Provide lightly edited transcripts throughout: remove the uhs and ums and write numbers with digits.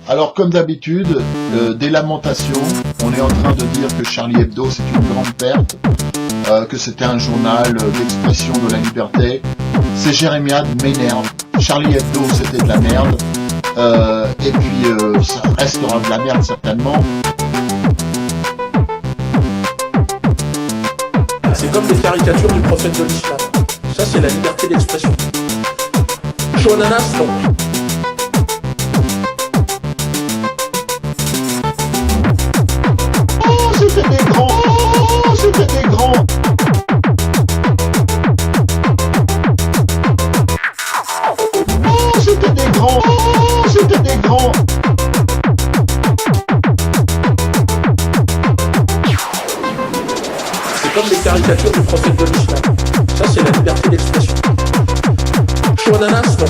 Alors comme d'habitude, des lamentations, on est en train de dire que Charlie Hebdo c'est une grande perte, que c'était un journal d'expression de la liberté. Ces jérémiades m'énervent. Charlie Hebdo c'était de la merde, et puis ça restera de la merde certainement. C'est comme les caricatures du prophète de l'islam. Ça c'est la liberté d'expression. Chaud ananas, non. C'était des grands, c'était des grands. C'était des grands, c'était des grands. C'est comme les caricatures du prophète de l'islam. Ça c'est la liberté d'expression. Chaud ananas, non.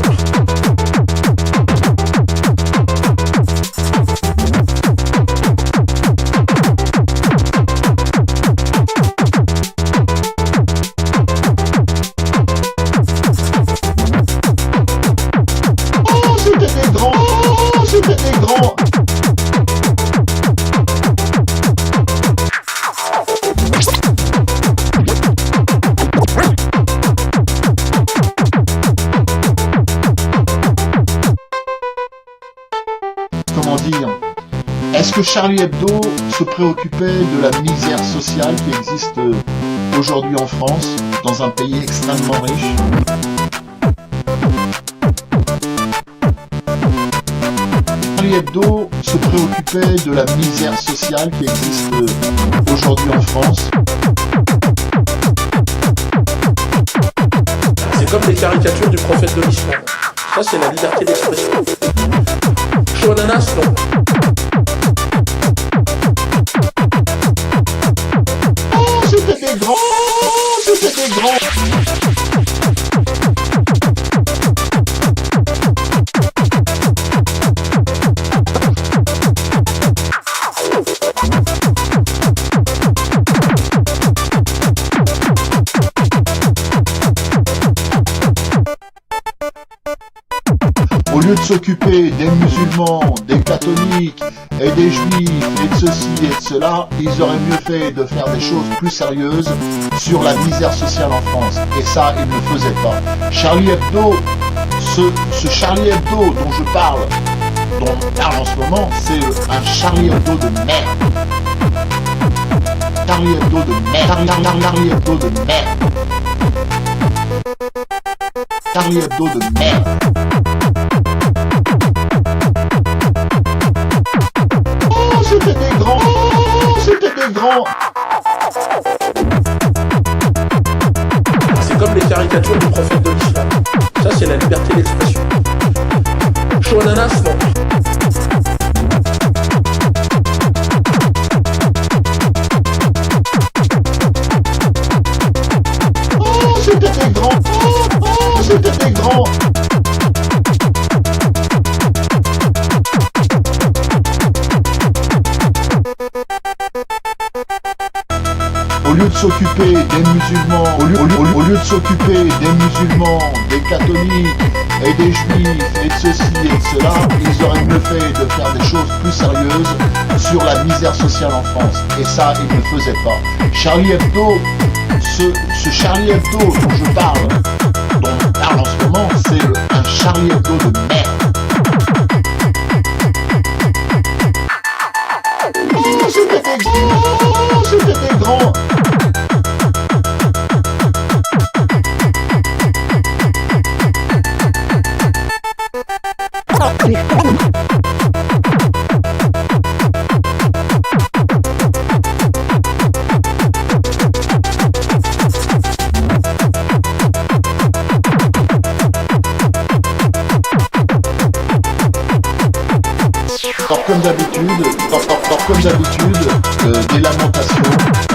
C'était des grands. Comment dire? Est-ce que Charlie Hebdo se préoccupait de la misère sociale qui existe aujourd'hui en France, dans un pays extrêmement riche? Charlie Hebdo se préoccupait de la misère sociale qui existe aujourd'hui en France. C'est comme les caricatures du prophète de l'islam. Ça c'est la liberté d'expression. Chaud ananas, non. C'était des grands, c'était des grands. Au lieu de s'occuper des musulmans, des catholiques et des juifs et de ceci et de cela, ils auraient mieux fait de faire des choses plus sérieuses sur la misère sociale en France. Et ça, ils ne faisaient pas. Charlie Hebdo, ce Charlie Hebdo dont on parle en ce moment, c'est un Charlie Hebdo de merde. Charlie Hebdo de merde. Charlie Hebdo de merde. Charlie Hebdo de merde. C'était des grands, c'était des grands. C'est comme les caricatures du prophète de l'islam. Ça c'est la liberté d'expression. Chaud ananas, non. C'était des grands, c'était des grands. Au lieu de s'occuper des musulmans, au lieu de s'occuper des musulmans, des catholiques et des juifs et de ceci et de cela, ils auraient mieux fait de faire des choses plus sérieuses sur la misère sociale en France. Et ça, ils ne faisaient pas. Charlie Hebdo, ce Charlie Hebdo dont on parle en ce moment, c'est un Charlie Hebdo de merde. C'était des grands, c'était des grands. Comme d'habitude, des lamentations.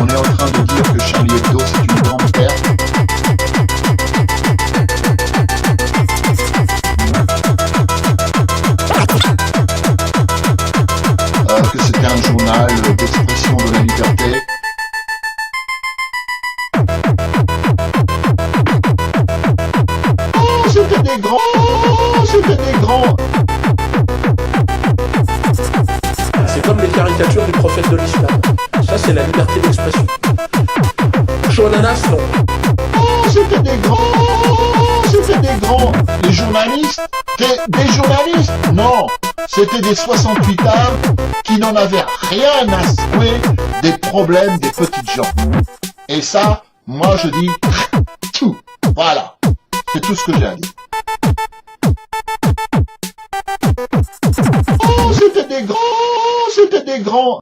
On est en train de dire que Charlie Hebdo c'est une grande perte. Que c'était un journal d'expression de la liberté. C'était des grands, c'était des grands. comme les caricatures du prophète de l'islam. Ça, c'est la liberté d'expression. Chaud ananas, non. Oh, c'était des grands. C'était des grands. Les journalistes, des journalistes. Non, c'était des 68ards qui n'en avaient rien à secouer des problèmes des petites gens. Et ça, moi je dis, tout. Voilà. C'est tout ce que j'ai à dire. Oh, c'était des grands. C'était des grands.